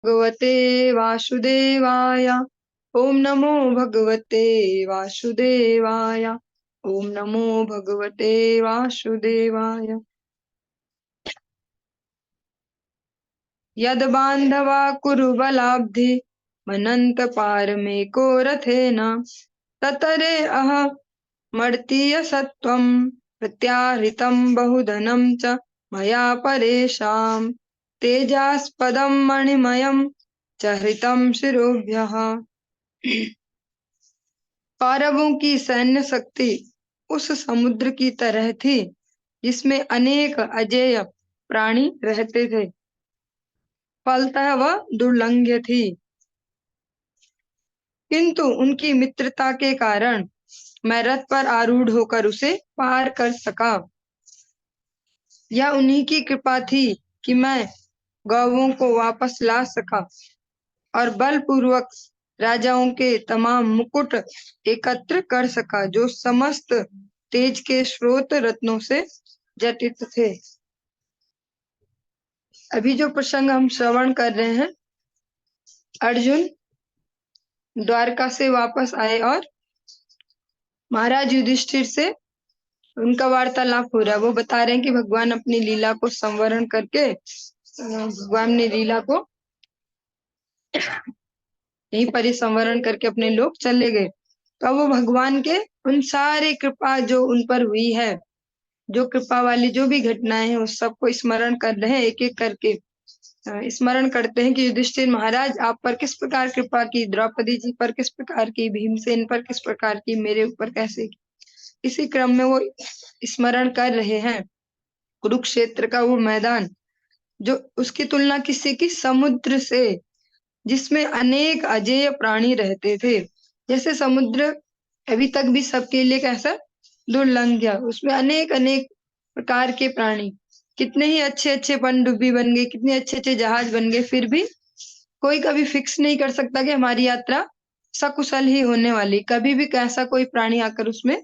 भगवते वासुदेवाय। ओम नमो भगवते वासुदेवाय। ओम नमो भगवते वासुदेवाय। यद बांधवा कुरु बलाब्धि मनंत पारमेको रथेन ततरे अह मर्तीय सत्वं प्रत्याहृतं बहुधनं च मया परेषां तेजास्पदं मणिमयं च हृतं शिरोभ्यः। कौरवों की सैन्य शक्ति उस समुद्र की तरह थी जिसमें अनेक अजेय प्राणी रहते थे, फलतः वह दुर्लंघ्य थी, किंतु उनकी मित्रता के कारण मैं रथ पर आरूढ़ होकर उसे पार कर सका। यह उन्हीं की कृपा थी कि मैं गौवों को वापस ला सका और बलपूर्वक राजाओं के तमाम मुकुट एकत्र कर सका जो समस्त तेज के स्रोत रत्नों से जटित थे। अभी जो प्रसंग हम श्रवण कर रहे हैं, अर्जुन द्वारका से वापस आए और महाराज युधिष्ठिर से उनका वार्तालाप हो रहा है। वो बता रहे हैं कि भगवान अपनी लीला को संवरण करके भगवान ने लीला को यहीं पर ही संवरण करके अपने लोग चले गए। तो वो भगवान के उन सारे कृपा जो उन पर हुई है, जो कृपा वाली जो भी घटनाएं हैं उस सबको स्मरण कर रहे हैं, एक एक करके स्मरण करते हैं कि युधिष्ठिर महाराज आप पर किस प्रकार कृपा की, द्रौपदी जी पर किस प्रकार की, भीमसेन पर किस प्रकार की, मेरे ऊपर कैसे की। इसी क्रम में वो स्मरण कर रहे हैं कुरुक्षेत्र का वो मैदान जो उसकी तुलना किसी की समुद्र से, जिसमें अनेक अजेय प्राणी रहते थे। जैसे समुद्र अभी तक भी सबके लिए कैसा दुर्लंघ्य, उसमें अनेक अनेक प्रकार के प्राणी, कितने ही अच्छे अच्छे पनडुब्बी बन गए, कितने अच्छे अच्छे जहाज बन गए, फिर भी कोई कभी फिक्स नहीं कर सकता कि हमारी यात्रा सकुशल ही होने वाली। कभी भी कैसा कोई प्राणी आकर उसमें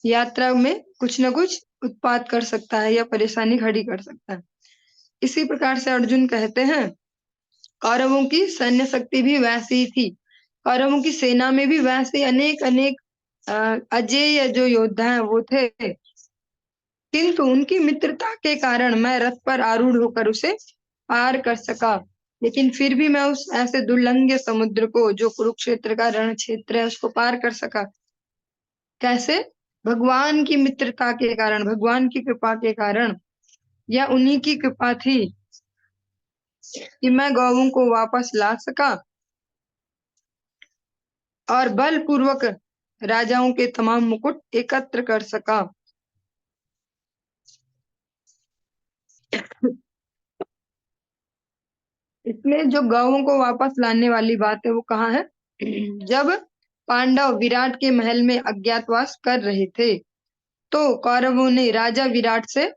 यात्रा में कुछ न कुछ उत्पात कर सकता है या परेशानी खड़ी कर सकता है। इसी प्रकार से अर्जुन कहते हैं कौरवों की सैन्य शक्ति भी वैसी ही थी, कौरवों की सेना में भी वैसे अनेक अनेक अजेय जो योद्धा हैं वो थे, किंतु उनकी मित्रता के कारण मैं रथ पर आरूढ़ होकर उसे पार कर सका। लेकिन फिर भी मैं उस ऐसे दुर्लंघ्य समुद्र को जो कुरुक्षेत्र का रण क्षेत्र है उसको पार कर सका। कैसे? भगवान की मित्रता के कारण, भगवान की कृपा के कारण। यह उन्हीं की कृपा थी कि मैं गौवों को वापस ला सका और बलपूर्वक राजाओं के तमाम मुकुट एकत्र कर सका। इसमें जो गौवों को वापस लाने वाली बात है वो कहाँ है? जब पांडव विराट के महल में अज्ञातवास कर रहे थे तो कौरवों ने राजा विराट से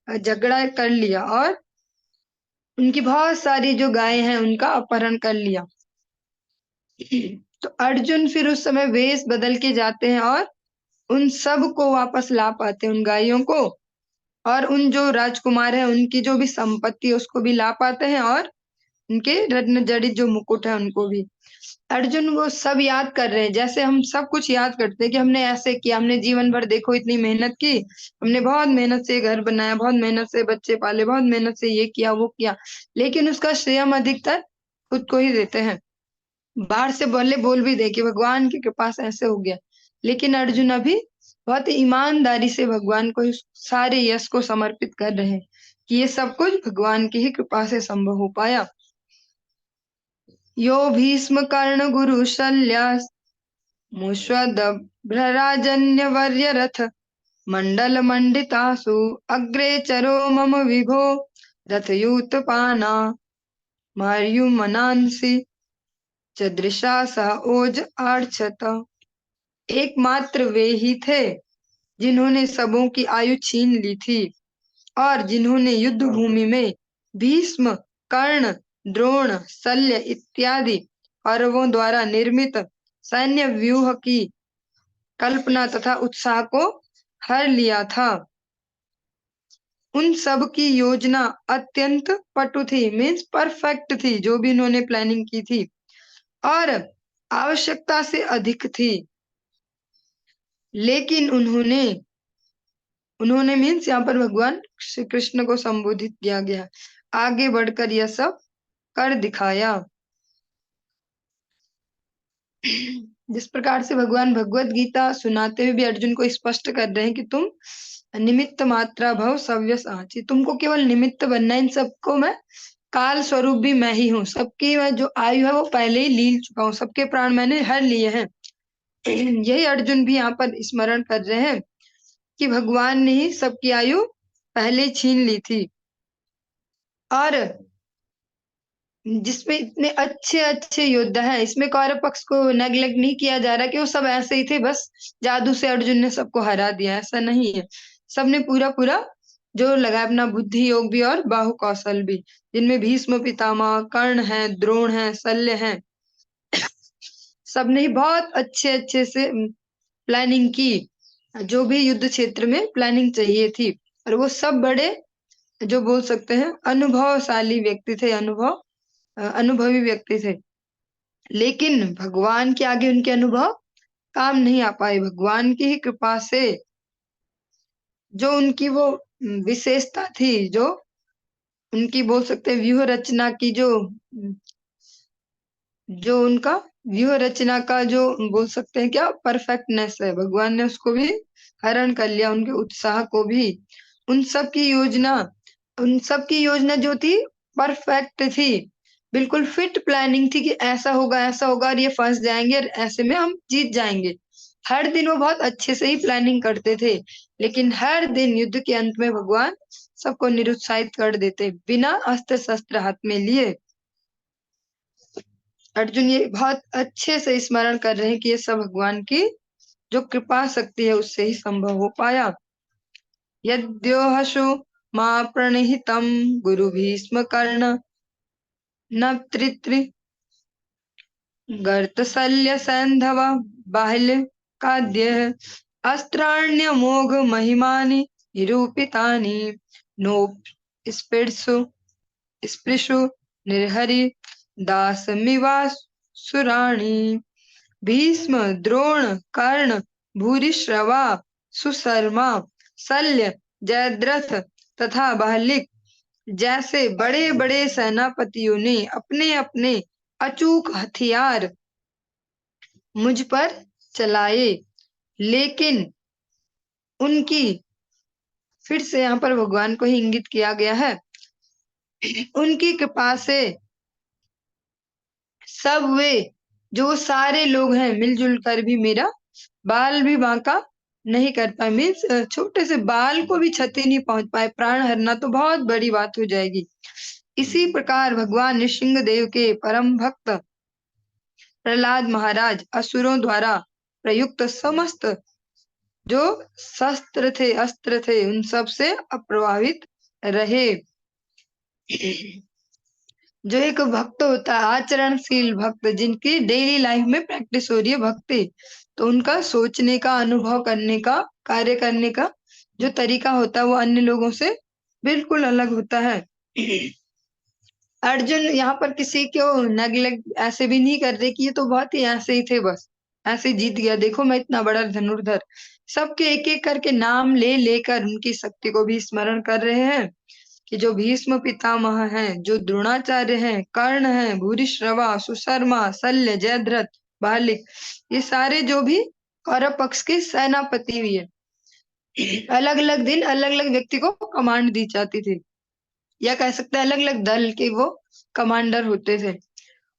झगड़ा कर लिया और उनकी बहुत सारी जो गायें हैं उनका अपहरण कर लिया। तो अर्जुन फिर उस समय वेश बदल के जाते हैं और उन सब को वापस ला पाते हैं, उन गायों को, और उन जो राजकुमार हैं उनकी जो भी संपत्ति है उसको भी ला पाते हैं और उनके रत्न जड़ित जो मुकुट है उनको भी। अर्जुन वो सब याद कर रहे हैं, जैसे हम सब कुछ याद करते हैं कि हमने ऐसे किया, हमने जीवन भर देखो इतनी मेहनत की, हमने बहुत मेहनत से घर बनाया, बहुत मेहनत से बच्चे पाले, बहुत मेहनत से ये किया वो किया, लेकिन उसका श्रेय हम अधिकतर खुद को ही देते हैं। बाहर से बोले बोल भी दे कि भगवान की कृपा से ऐसे हो गया, लेकिन अर्जुन अभी बहुत ईमानदारी से भगवान को इस सारे यश को समर्पित कर रहे हैं कि ये सब कुछ भगवान की ही कृपा से संभव हो पाया। यो भीष्म कर्ण गुरु शल्य मुष्वदभ्रराजन्यवर्य रथ मंडल मंडितासु अग्रे चरो मम विभो रथयूतपाना मार्युमनांसि च दृशा सह ओज आर्चत। एकमात्र वे ही थे जिन्होंने सबों की आयु छीन ली थी और जिन्होंने युद्ध भूमि में भीष्म, कर्ण, द्रोण, शल्य इत्यादि कौरवों द्वारा निर्मित सैन्य व्यूह की कल्पना तथा उत्साह को हर लिया था। उन सब की योजना अत्यंत पटु थी, मीन्स परफेक्ट थी, जो भी इन्होंने प्लानिंग की थी, और आवश्यकता से अधिक थी। लेकिन उन्होंने उन्होंने मीन्स यहाँ पर भगवान श्री कृष्ण को संबोधित किया गया, आगे बढ़कर यह सब कर दिखाया। जिस प्रकार से भगवान भगवत गीता सुनाते हुए भी अर्जुन को स्पष्ट कर रहे हैं कि तुम निमित्त मात्रा भव सव्य साची, तुमको केवल निमित्त बनना है, इन सबको मैं काल स्वरूप भी मैं ही हूँ, सबकी मैं जो आयु है वो पहले ही लील चुका हूँ, सबके प्राण मैंने हर लिए हैं। यही अर्जुन भी यहाँ पर स्मरण कर रहे हैं कि भगवान ने ही सबकी आयु पहले ही छीन ली थी, और जिसमें इतने अच्छे अच्छे योद्धा हैं, इसमें कौरव पक्ष को नेग्लेक्ट नहीं किया जा रहा कि वो सब ऐसे ही थे, बस जादू से अर्जुन ने सबको हरा दिया, ऐसा नहीं है। सबने पूरा पूरा जो लगा अपना बुद्धि योग भी और बाहु कौशल भी, जिनमें भीष्म पितामह, कर्ण है, द्रोण है, शल्य है, सबने ही बहुत अच्छे अच्छे से प्लानिंग की, जो भी युद्ध क्षेत्र में प्लानिंग चाहिए थी, और वो सब बड़े जो बोल सकते हैं अनुभवशाली व्यक्ति थे, अनुभवी व्यक्ति थे। लेकिन भगवान के आगे उनके अनुभव काम नहीं आ पाए। भगवान की ही कृपा से जो उनकी वो विशेषता थी, जो उनकी बोल सकते हैं व्यूह रचना की, जो उनका व्यूह रचना का जो बोल सकते हैं क्या परफेक्टनेस है, भगवान ने उसको भी हरण कर लिया, उनके उत्साह को भी। उन सब की योजना उन सब की योजना जो थी परफेक्ट थी, बिल्कुल फिट प्लानिंग थी कि ऐसा होगा और ये फंस जाएंगे और ऐसे में हम जीत जाएंगे। हर दिन वो बहुत अच्छे से ही प्लानिंग करते थे, लेकिन हर दिन युद्ध के अंत में भगवान सबको निरुत्साहित कर देते, बिना अस्त्र शस्त्र हाथ में लिए। अर्जुन ये बहुत अच्छे से स्मरण कर रहे हैं कि ये सब भगवान की जो कृपा शक्ति है उससे ही संभव हो पाया। यद्योहशु मां प्रणिहितम गुरु भीष्म कर्ण न तृत्रि गर्त शल्य सैंधव बाह्य काद्य अस्त्राण्य मोघ महिमानि निरूपितानि नो स्पृशु स्पृशु निर्हरि दासमिवासुराणि भीष्म द्रोण कर्ण भूरिश्रवा सुशर्मा शल्य जयद्रथ तथा बाहलिक जैसे बड़े बड़े सेनापतियों ने अपने अपने अचूक हथियार मुझ पर चलाए, लेकिन उनकी, फिर से यहाँ पर भगवान को ही इंगित किया गया है, उनकी कृपा से सब वे जो सारे लोग हैं मिलजुल कर भी मेरा बाल भी बांका नहीं कर पाए, मीन्स छोटे से बाल को भी क्षति नहीं पहुंच पाए, प्राण हरना तो बहुत बड़ी बात हो जाएगी। इसी प्रकार भगवान नृसिंह देव के परम भक्त प्रहलाद महाराज असुरों द्वारा प्रयुक्त समस्त जो अस्त्र थे उन सब से अप्रभावित रहे। जो एक भक्त होता है आचरणशील भक्त, जिनकी डेली लाइफ में प्रैक्टिस हो रही है भक्ति, तो उनका सोचने का, अनुभव करने का, कार्य करने का जो तरीका होता है वो अन्य लोगों से बिल्कुल अलग होता है। अर्जुन यहाँ पर किसी को नेग्लेक्ट ऐसे भी नहीं कर रहे कि ये तो बहुत ही ऐसे ही थे, बस ऐसे जीत गया, देखो मैं इतना बड़ा धनुर्धर। सबके एक एक करके नाम ले लेकर उनकी शक्ति को भी स्मरण कर रहे हैं कि जो भीष्म पितामह हैं, जो द्रोणाचार्य हैं, कर्ण हैं, भूरिश्रवा, सुशर्मा, शल्य, जयद्रथ, बालिक, ये सारे जो भी कौरव पक्ष के सेनापति भी है, अलग अलग दिन अलग अलग व्यक्ति को कमांड दी जाती थी, या कह सकते हैं अलग अलग दल के वो कमांडर होते थे,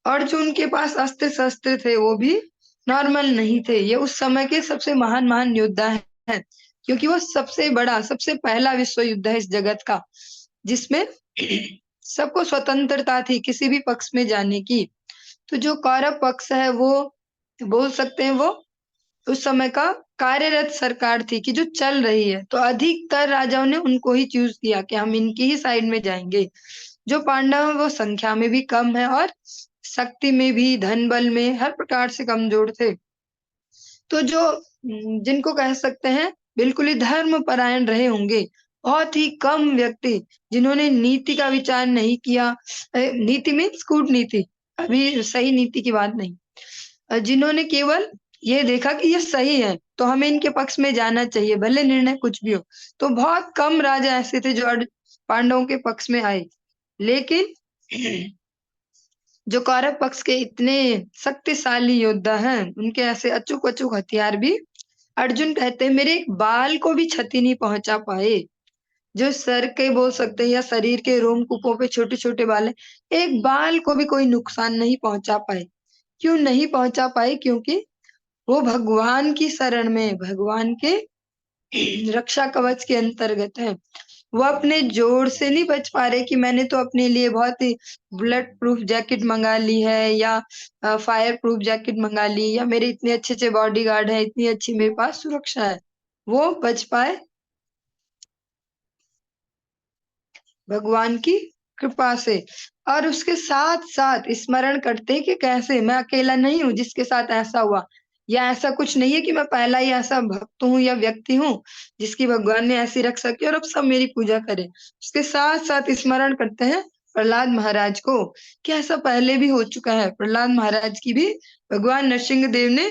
और जो उनके पास अस्त्र शस्त्र थे वो भी नॉर्मल नहीं थे। ये उस समय के सबसे महान महान योद्धा हैं, क्योंकि वो सबसे बड़ा, सबसे पहला विश्व युद्ध है इस जगत का, जिसमें सबको स्वतंत्रता थी किसी भी पक्ष में जाने की। तो जो कौरव पक्ष है वो बोल सकते हैं वो उस समय का कार्यरत सरकार थी कि जो चल रही है, तो अधिकतर राजाओं ने उनको ही चूज किया कि हम इनकी ही साइड में जाएंगे। जो पांडव है वो संख्या में भी कम है और शक्ति में भी, धन बल में हर प्रकार से कमजोर थे। तो जो जिनको कह सकते हैं बिल्कुल ही धर्म परायण रहे होंगे, बहुत ही कम व्यक्ति जिन्होंने नीति का विचार नहीं किया, नीति मीन्स कूटनीति, अभी सही नीति की बात नहीं, जिन्होंने केवल ये देखा कि ये सही है तो हमें इनके पक्ष में जाना चाहिए भले निर्णय कुछ भी हो। तो बहुत कम राजा ऐसे थे जो पांडवों के पक्ष में आए। लेकिन जो कौरव पक्ष के इतने शक्तिशाली योद्धा हैं, उनके ऐसे अचूक अचूक हथियार भी अर्जुन कहते हैं मेरे एक बाल को भी क्षति नहीं पहुंचा पाए। जो सर के बोल सकते हैं या शरीर के रोमकूपों पे छोटे छोटे बाल है, एक बाल को भी कोई नुकसान नहीं पहुंचा पाए। क्यों नहीं पहुंचा पाए? क्योंकि वो भगवान की शरण में, भगवान के रक्षा कवच के अंतर्गत है। वो अपने जोर से नहीं बच पा रहे कि मैंने तो अपने लिए बहुत ही बुलेट प्रूफ जैकेट मंगा ली है या फायर प्रूफ जैकेट मंगा ली या मेरे इतने अच्छे अच्छे बॉडीगार्ड है, इतनी अच्छी मेरे पास सुरक्षा है। वो बच पाए भगवान की कृपा से। और उसके साथ साथ स्मरण करते हैं कि कैसे मैं अकेला नहीं हूँ जिसके साथ ऐसा हुआ, या ऐसा कुछ नहीं है कि मैं पहला ही ऐसा भक्त हूँ या व्यक्ति हूँ जिसकी भगवान ने ऐसी रक्षा की और अब सब मेरी पूजा करें। उसके साथ साथ स्मरण करते हैं प्रहलाद महाराज को कि ऐसा पहले भी हो चुका है। प्रहलाद महाराज की भी भगवान नरसिंह देव ने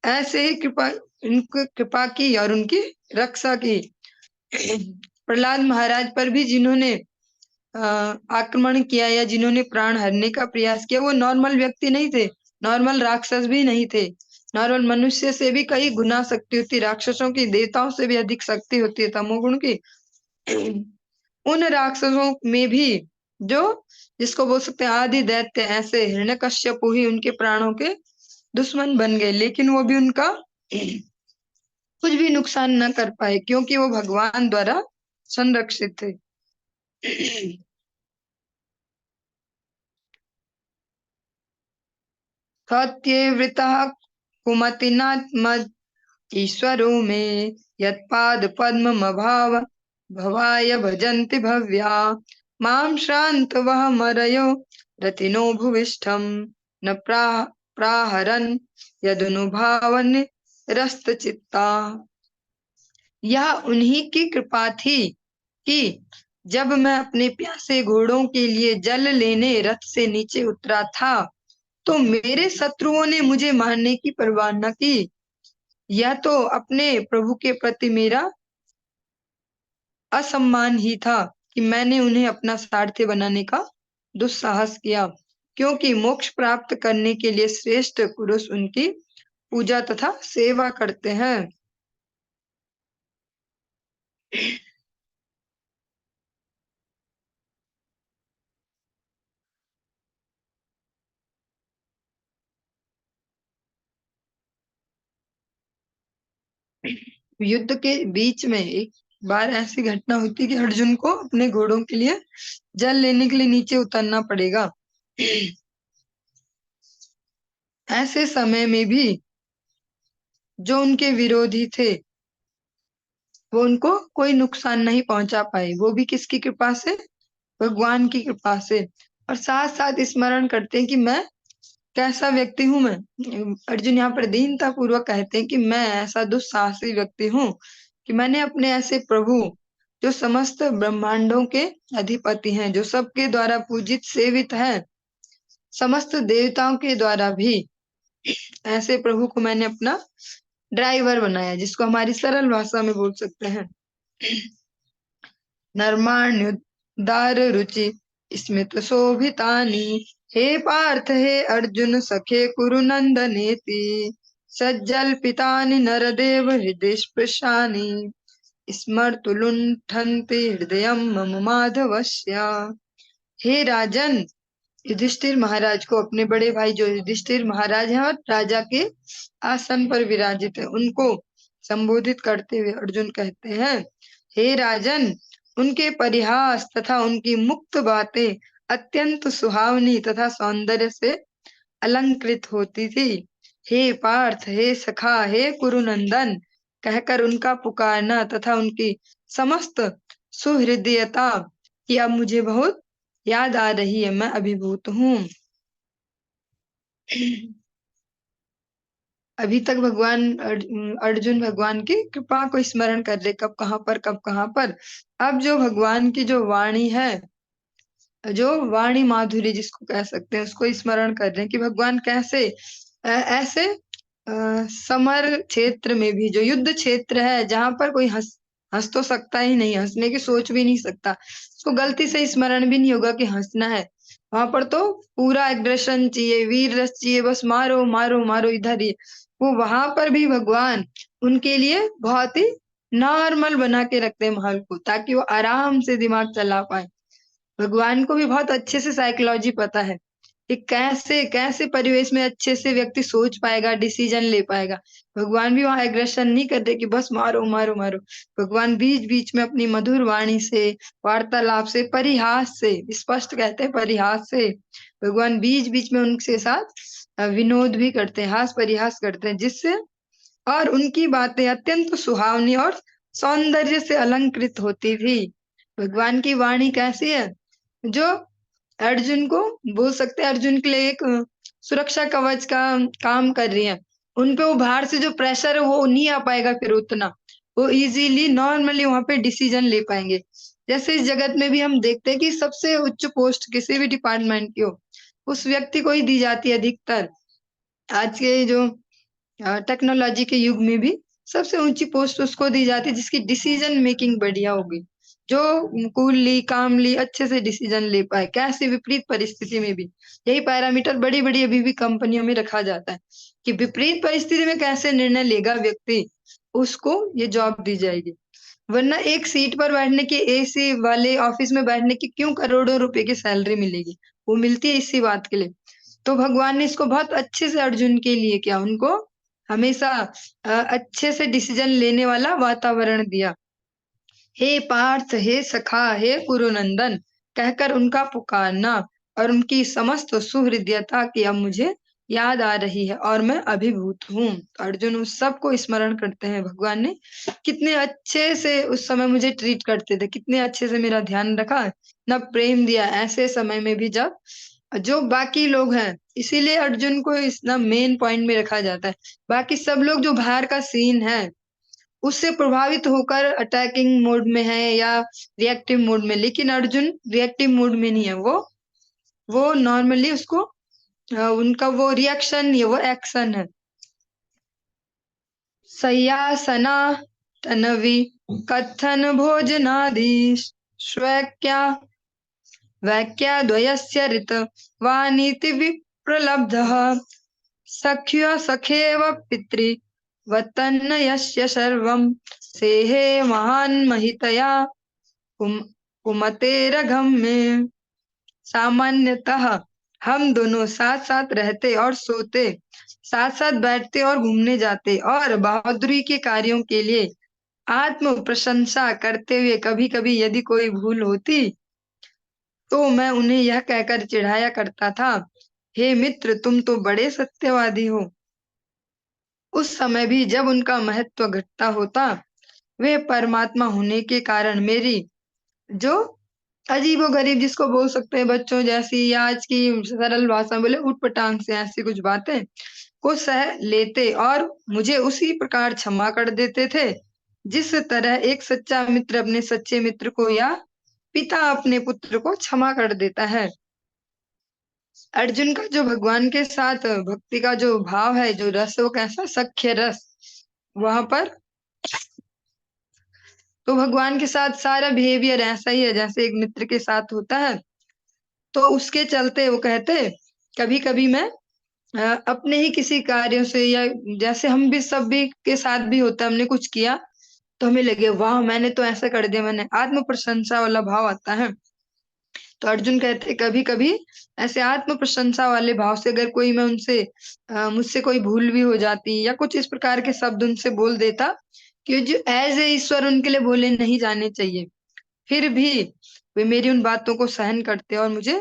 ऐसे ही कृपा, उनकी कृपा की और उनकी रक्षा की। प्रहलाद महाराज पर भी जिन्होंने आक्रमण किया या जिन्होंने प्राण हरने का प्रयास किया, वो नॉर्मल व्यक्ति नहीं थे, नॉर्मल राक्षस भी नहीं थे। नॉर्मल मनुष्य से भी कई गुना शक्ति होती, राक्षसों की, देवताओं से भी अधिक शक्ति होती है तमोगुण की। उन राक्षसों में भी जो, जिसको बोल सकते हैं आदि दैत्य, ऐसे हिरण्यकश्यपु ही उनके प्राणों के दुश्मन बन गए, लेकिन वो भी उनका कुछ भी नुकसान न कर पाए क्योंकि वो भगवान द्वारा संरक्षित थे। सत्यवृतः कुमतिनात्मज ईश्वरो मे यत्पाद पद्ममभाव भवाय भजन्ति भव्या मां श्रान्तवः मरयो रतिनो भुविष्ठम् न प्राहरन् यदनुभावन रस्तचित्ता। यह उन्हीं की कृपा थी कि जब मैं अपने प्यासे घोड़ों के लिए जल लेने रथ से नीचे उतरा था तो मेरे शत्रुओं ने मुझे मारने की परवाह न की। यह तो अपने प्रभु के प्रति मेरा असम्मान ही था कि मैंने उन्हें अपना सारथी बनाने का दुस्साहस किया, क्योंकि मोक्ष प्राप्त करने के लिए श्रेष्ठ पुरुष उनकी पूजा तथा सेवा करते हैं। युद्ध के बीच में एक बार ऐसी घटना होती कि अर्जुन को अपने घोड़ों के लिए जल लेने के लिए नीचे उतरना पड़ेगा। ऐसे समय में भी जो उनके विरोधी थे वो उनको कोई नुकसान नहीं पहुंचा पाए, वो भी किसकी कृपा से? भगवान की कृपा से। और साथ साथ स्मरण करते हैं कि मैं कैसा व्यक्ति हूं। मैं, अर्जुन यहाँ पर दीनता पूर्वक कहते हैं कि मैं ऐसा दुस्साहसी व्यक्ति हूँ कि मैंने अपने ऐसे प्रभु जो समस्त ब्रह्मांडों के अधिपति हैं, जो सबके द्वारा पूजित सेवित है, समस्त देवताओं के द्वारा भी ऐसे प्रभु को मैंने अपना ड्राइवर बनाया, जिसको हमारी सरल भाषा में बोल सकते हैं नर्माण्योदार रुचि स्मित शोभितानि। हे पार्थ हे अर्जुन सखे कुरु नंदनेति सज्जल्पितानि नरदेव हृदय स्पृशानि स्मर्तु लुण्ठन्ति हृदयं मम माधवस्य। हे राजन, युधिष्ठिर महाराज को, अपने बड़े भाई जो युधिष्ठिर महाराज हैं और राजा के आसन पर विराजित है, उनको संबोधित करते हुए अर्जुन कहते हैं, हे राजन, उनके परिहास तथा उनकी मुक्त बातें अत्यंत सुहावनी तथा सौंदर्य से अलंकृत होती थी। हे पार्थ, हे सखा, हे कुरुनंदन कहकर उनका पुकारना तथा उनकी समस्त सुहृदयता की अब मुझे बहुत याद आ रही है, मैं अभिभूत हूँ। अभी तक भगवान अर्जुन भगवान की कृपा को स्मरण कर रहे, कब कहाँ पर। अब जो भगवान की जो वाणी है, जो वाणी माधुरी जिसको कह सकते हैं, उसको स्मरण कर रहे हैं कि भगवान कैसे ऐसे समर क्षेत्र में भी, जो युद्ध क्षेत्र है, जहां पर कोई हंस हंस तो सकता ही नहीं, हंसने की सोच भी नहीं सकता, उसको गलती से स्मरण भी नहीं होगा कि हंसना है। वहां पर तो पूरा एग्रेशन चाहिए, वीर रस चाहिए, बस मारो मारो मारो इधर ही। वो वहां पर भी भगवान उनके लिए बहुत ही नॉर्मल बना के रखते हैं माहौल को, ताकि वो आराम से दिमाग चला पाए। भगवान को भी बहुत अच्छे से साइकोलॉजी पता है कि कैसे कैसे परिवेश में अच्छे से व्यक्ति सोच पाएगा, डिसीजन ले पाएगा। भगवान भी वहां एग्रेशन नहीं करते कि बस मारो मारो मारो। भगवान बीच बीच में अपनी मधुर वाणी से, वार्तालाप से, परिहास से, स्पष्ट कहते हैं परिहास से, भगवान बीच बीच में उनके साथ विनोद भी करते हैं, हास परिहास करते हैं, जिससे और उनकी बातें अत्यंत सुहावनी और सौंदर्य से अलंकृत होती थी। भगवान की वाणी कैसी है, जो अर्जुन को बोल सकते हैं, अर्जुन के लिए एक सुरक्षा कवच का काम कर रही है। उनपे वो बाहर से जो प्रेशर है वो नहीं आ पाएगा, फिर उतना वो इजीली नॉर्मली वहां पे डिसीजन ले पाएंगे। जैसे इस जगत में भी हम देखते हैं कि सबसे उच्च पोस्ट किसी भी डिपार्टमेंट की हो, उस व्यक्ति को ही दी जाती है अधिकतर। आज के जो टेक्नोलॉजी के युग में भी सबसे ऊंची पोस्ट उसको दी जाती है जिसकी डिसीजन मेकिंग बढ़िया होगी, जो कूलली कामली अच्छे से डिसीजन ले पाए, कैसे विपरीत परिस्थिति में भी। यही पैरामीटर बड़ी बड़ी अभी भी कंपनियों में रखा जाता है कि विपरीत परिस्थिति में कैसे निर्णय लेगा व्यक्ति, उसको ये जॉब दी जाएगी। वरना एक सीट पर बैठने की, एसी वाले ऑफिस में बैठने की क्यों करोड़ों रुपए की सैलरी मिलेगी, वो मिलती है इसी बात के लिए। तो भगवान ने इसको बहुत अच्छे से अर्जुन के लिए किया, उनको हमेशा अच्छे से डिसीजन लेने वाला वातावरण दिया। हे पार्थ, हे सखा, हे कुरुनंदन कहकर उनका पुकारना और उनकी समस्त सुहृदयता की अब मुझे याद आ रही है और मैं अभिभूत हूँ। तो अर्जुन उस सब को स्मरण करते हैं, भगवान ने कितने अच्छे से उस समय मुझे ट्रीट करते थे, कितने अच्छे से मेरा ध्यान रखा, न प्रेम दिया ऐसे समय में भी जब जो बाकी लोग हैं। इसीलिए अर्जुन को इस ना मेन पॉइंट में रखा जाता है। बाकी सब लोग जो बाहर का सीन है उससे प्रभावित होकर अटैकिंग मोड में है या रिएक्टिव मोड में, लेकिन अर्जुन रिएक्टिव मोड में नहीं है। वो नॉर्मली उसको उनका वो रिएक्शन ये वो एक्शन है। सय्यासना तनवी कथन भोजनादि स्वैक्या वाक्याद्वयस्य ऋत वानीति विप्रलब्धः सख्य सखेव पितृ वतन्न यस्य सर्वं सेहे महान् महितया कुम कुमतेरघम में। सामान्यतः हम दोनों साथ साथ रहते और सोते, साथ साथ बैठते और घूमने जाते, और बहादुरी के कार्यों के लिए आत्म प्रशंसा करते हुए कभी कभी यदि कोई भूल होती तो मैं उन्हें यह कहकर चिढ़ाया करता था, हे मित्र तुम तो बड़े सत्यवादी हो। उस समय भी जब उनका महत्व घटता होता, वे परमात्मा होने के कारण मेरी जो अजीबोगरीब जिसको बोल सकते हैं बच्चों जैसी, या आज की सरल भाषा में बोले उटपटांग से ऐसी कुछ बातें को सह लेते और मुझे उसी प्रकार क्षमा कर देते थे जिस तरह एक सच्चा मित्र अपने सच्चे मित्र को या पिता अपने पुत्र को क्षमा कर देता है। अर्जुन का जो भगवान के साथ भक्ति का जो भाव है, जो रस, वो कैसा सख्य रस। वहां पर तो भगवान के साथ सारा बिहेवियर ऐसा ही है जैसे एक मित्र के साथ होता है। तो उसके चलते वो कहते, कभी कभी मैं अपने ही किसी कार्यों से, या जैसे हम भी सब भी के साथ भी होता है, हमने कुछ किया तो हमें लगे वाह मैंने तो ऐसा कर दिया, मैंने आत्म प्रशंसा वाला भाव आता है। तो अर्जुन कहते कभी कभी ऐसे आत्म प्रशंसा वाले भाव से अगर कोई मैं उनसे मुझसे कोई भूल भी हो जाती या कुछ इस प्रकार के शब्द उनसे बोल देता कि जो एज ए ईश्वर उनके लिए बोले नहीं जाने चाहिए, फिर भी वे मेरी उन बातों को सहन करते और मुझे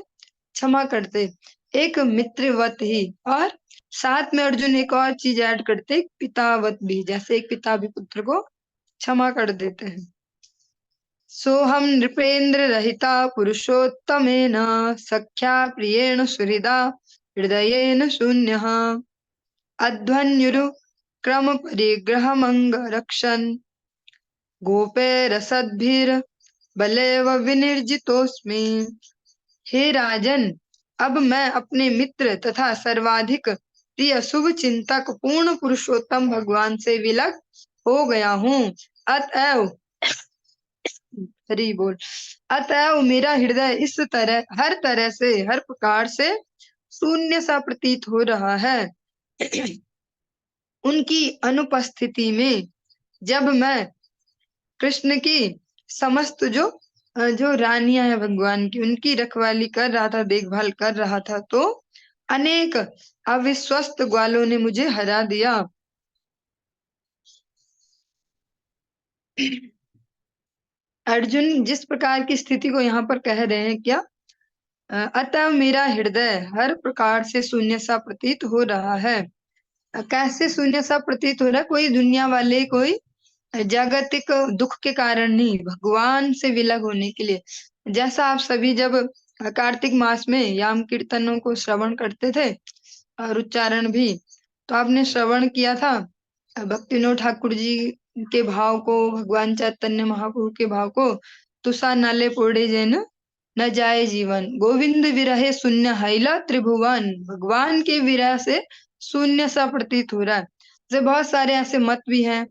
क्षमा करते, एक मित्रवत ही। और साथ में अर्जुन एक और चीज ऐड करते, पितावत भी, जैसे एक पिता भी पुत्र को क्षमा कर देते हैं। सोहम नृपेंद्र रहिता पुरुषोत्तमेन सख्या प्रियेण सुहृदा हृदयेन शून्यः अध्वन्युरु क्रम परिग्रहमंग रक्षन् गोपे रसद्भिर बलेव विनिर्जितोस्मि। हे राजन, अब मैं अपने मित्र तथा सर्वाधिक प्रिय शुभ चिंतक पूर्ण पुरुषोत्तम भगवान से विलग हो गया हूँ। अतएव हरि बोल। अतएव मेरा हृदय इस तरह हर तरह से हर प्रकार से शून्य सा प्रतीत हो रहा है। उनकी अनुपस्थिति में जब मैं कृष्ण की समस्त जो रानियां हैं भगवान की, उनकी रखवाली कर रहा था, देखभाल कर रहा था, तो अनेक अविश्वस्त ग्वालों ने मुझे हरा दिया। अर्जुन जिस प्रकार की स्थिति को यहाँ पर कह रहे हैं, क्या अतः मेरा हृदय हर प्रकार से शून्य सा प्रतीत हो रहा है। कैसे शून्य सा प्रतीत हो रहा है? कोई दुनिया वाले, कोई जागतिक दुख के कारण नहीं, भगवान से विलग होने के लिए। जैसा आप सभी जब कार्तिक मास में याम कीर्तनों को श्रवण करते थे और उच्चारण भी, तो आपने श्रवण किया था भक्तिविनोद ठाकुर जी के भाव को, भगवान चैतन्य महाप्रभु के भाव को, तुषा नाले पोड़े जैन न जाए जीवन, गोविंद विरहे शून्य हैला त्रिभुवन। भगवान के विरह से शून्य सा प्रतीत हो रहा है। जैसे बहुत सारे ऐसे मत भी हैं,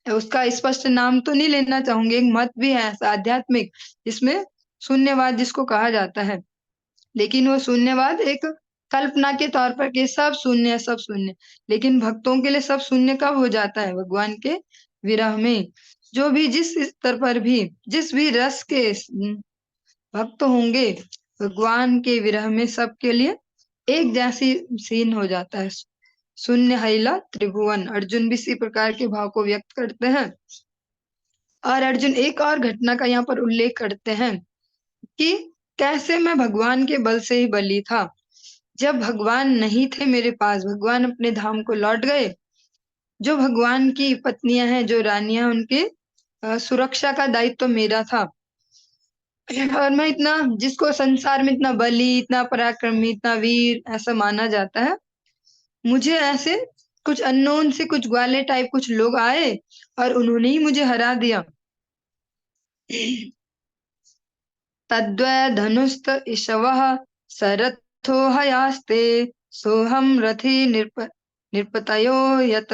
उसका स्पष्ट नाम तो नहीं लेना चाहूंगी, एक मत भी है ऐसा आध्यात्मिक, जिसमें शून्यवाद जिसको कहा जाता है, लेकिन वो शून्यवाद एक कल्पना के तौर पर कि सब शून्य है, सब शून्य। लेकिन भक्तों के लिए सब शून्य कब हो जाता है? भगवान के विरह में। जो भी जिस स्तर पर भी, जिस भी रस के भक्त होंगे, भगवान के विरह में सबके लिए एक जैसी सीन हो जाता है। शून्य हैला त्रिभुवन। अर्जुन भी इसी प्रकार के भाव को व्यक्त करते हैं। और अर्जुन एक और घटना का यहाँ पर उल्लेख करते हैं कि कैसे मैं भगवान के बल से ही बली था। जब भगवान नहीं थे मेरे पास, भगवान अपने धाम को लौट गए, जो भगवान की पत्नियां हैं, जो रानियां, उनके सुरक्षा का दायित्व तो मेरा था। और मैं इतना, जिसको संसार में इतना बली, इतना पराक्रमी, इतना वीर ऐसा माना जाता है, मुझे ऐसे कुछ अननोन से कुछ ग्वाले टाइप कुछ लोग आए और उन्होंने ही मुझे हरा दिया। तद्वै धनुस्त इषवः सरथो हयास्ते सोहम रथि निर्पतयो यत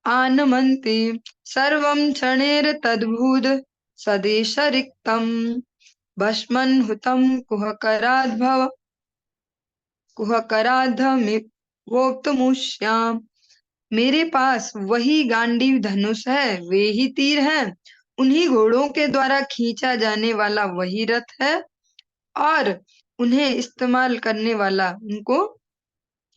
आनमन्ति सर्वं क्षणेर तद्भूत सदेश रिक्तम् भस्मन् हुतं कुहकराधमिवोक्तमुष्याम्। मेरे पास वही गांडीव धनुष है, वे ही तीर हैं, उन्हीं घोड़ों के द्वारा खींचा जाने वाला वही रथ है, और उन्हें इस्तेमाल करने वाला, उनको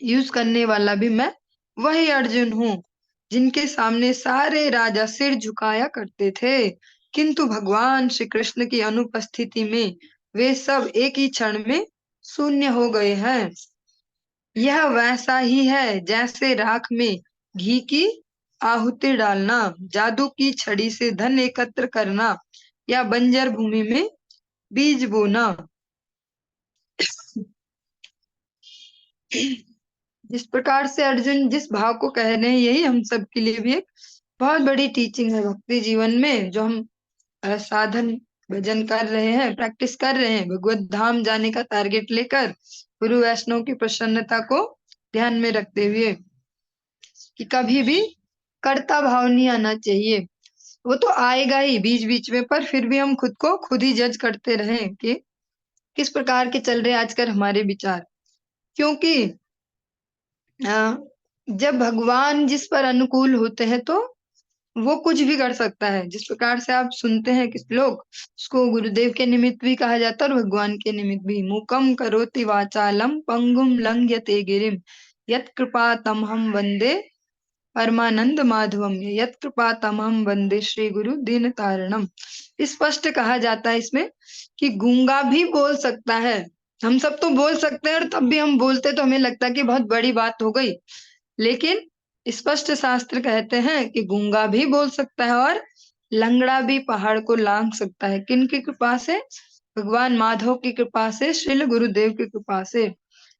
यूज करने वाला भी मैं वही अर्जुन हूँ, जिनके सामने सारे राजा सिर झुकाया करते थे। किंतु भगवान श्री कृष्ण की अनुपस्थिति में वे सब एक ही क्षण में शून्य हो गए हैं। यह वैसा ही है जैसे राख में घी की आहुति डालना, जादू की छड़ी से धन एकत्र करना, या बंजर भूमि में बीज बोना। जिस प्रकार से अर्जुन जिस भाव को कह रहे हैं, यही हम सब के लिए भी एक बहुत बड़ी टीचिंग है भक्ति जीवन में। जो हम साधन भजन कर रहे हैं, प्रैक्टिस कर रहे हैं, भगवत धाम जाने का टारगेट लेकर, गुरु वैष्णव की प्रसन्नता को ध्यान में रखते हुए, कि कभी भी कर्ता भाव नहीं आना चाहिए। वो तो आएगा ही बीच बीच में, पर फिर भी हम खुद को खुद ही जज करते रहें कि किस प्रकार के चल रहे आजकल हमारे विचार। क्योंकि जब भगवान जिस पर अनुकूल होते हैं तो वो कुछ भी कर सकता है। जिस प्रकार से आप सुनते हैं कि लोग उसको गुरुदेव के निमित्त भी कहा जाता है और भगवान के निमित्त भी। मूकम करोति वाचालम पंगुम लंघयते गिरिम यत् कृपा तमहम वंदे परमानंद माधवम यत् कृपा तमहम वंदे श्री गुरु दीन तारणम। स्पष्ट कहा जाता है इसमें कि गूंगा भी बोल सकता है। हम सब तो बोल सकते हैं, और तब भी हम बोलते तो हमें लगता है कि बहुत बड़ी बात हो गई, लेकिन स्पष्ट शास्त्र कहते हैं कि गूंगा भी बोल सकता है और लंगड़ा भी पहाड़ को लांघ सकता है। किन की कृपा से? भगवान माधव की कृपा से, श्रील गुरुदेव की कृपा से।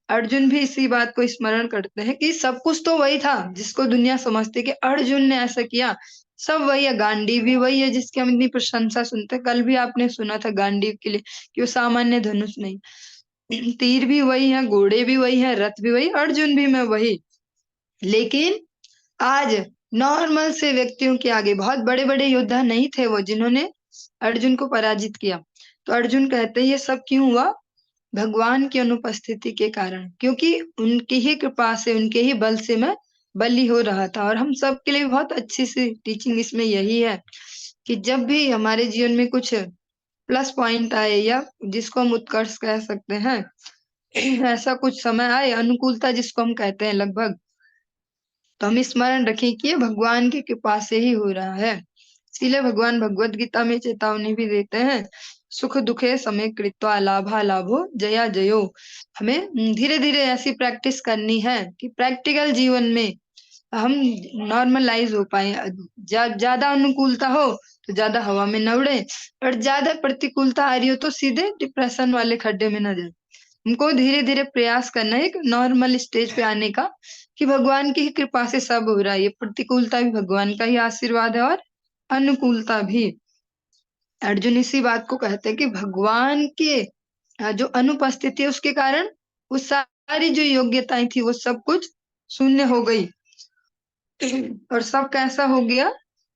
अर्जुन भी इसी बात को स्मरण करते हैं कि सब कुछ तो वही था जिसको दुनिया समझती कि अर्जुन ने ऐसा किया। सब वही है, गांडीव भी वही है जिसकी हम इतनी प्रशंसा सुनते हैं। कल भी आपने सुना था गांडीव के लिए कि वो सामान्य धनुष नहीं, तीर भी वही है, घोड़े भी वही है, रथ भी वही, अर्जुन भी मैं वही। लेकिन आज नॉर्मल से व्यक्तियों के आगे, बहुत बड़े बड़े योद्धा नहीं थे वो जिन्होंने अर्जुन को पराजित किया। तो अर्जुन कहते हैं ये सब क्यों हुआ? भगवान की अनुपस्थिति के कारण, क्योंकि उनकी ही कृपा से, उनके ही बल से मैं बली हो रहा था। और हम सब के लिए बहुत अच्छी सी टीचिंग इसमें यही है कि जब भी हमारे जीवन में कुछ प्लस पॉइंट आए, या जिसको हम उत्कर्ष कह सकते हैं, ऐसा कुछ समय आए, अनुकूलता जिसको हम कहते हैं लगभग, तो हम स्मरण रखें कि ये भगवान की कृपा से ही हो रहा है। इसीलिए भगवान भगवत गीता में चेतावनी भी देते हैं, सुख दुखे समय कृत्वा लाभा लाभो जया जयो। हमें धीरे धीरे ऐसी प्रैक्टिस करनी है कि प्रैक्टिकल जीवन में हम नॉर्मलाइज हो पाए। ज्यादा अनुकूलता हो तो ज्यादा हवा में न उड़े, और ज्यादा प्रतिकूलता आ रही हो तो सीधे डिप्रेशन वाले खड्डे में न जाए। हमको धीरे धीरे प्रयास करना है एक नॉर्मल स्टेज पे आने का, कि भगवान की ही कृपा से सब हो रहा है। ये प्रतिकूलता भी भगवान का ही आशीर्वाद है, और अनुकूलता भी। अर्जुन इसी बात को कहते हैं कि भगवान के जो अनुपस्थिति है उसके कारण वो सारी जो योग्यताएं थी वो सब कुछ शून्य हो गई। और सब कैसा हो गया?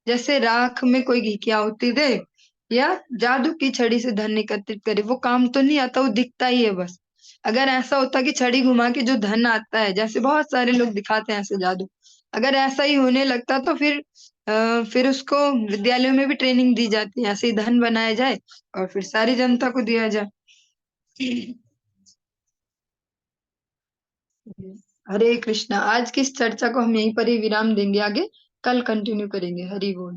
जैसे राख में कोई घी की आहुति दे, या जादू की छड़ी से धन एकत्रित करे, वो काम तो नहीं आता, वो दिखता ही है बस। अगर ऐसा होता कि छड़ी घुमा के जो धन आता है, जैसे बहुत सारे लोग दिखाते हैं ऐसे जादू, अगर ऐसा ही होने लगता तो फिर उसको विद्यालयों में भी ट्रेनिंग दी जाती है, ऐसे ही धन बनाया जाए और फिर सारी जनता को दिया जाए। हरे कृष्णा। आज की इस चर्चा को हम यहीं पर ही विराम देंगे, आगे कल कंटिन्यू करेंगे। हरि बोल।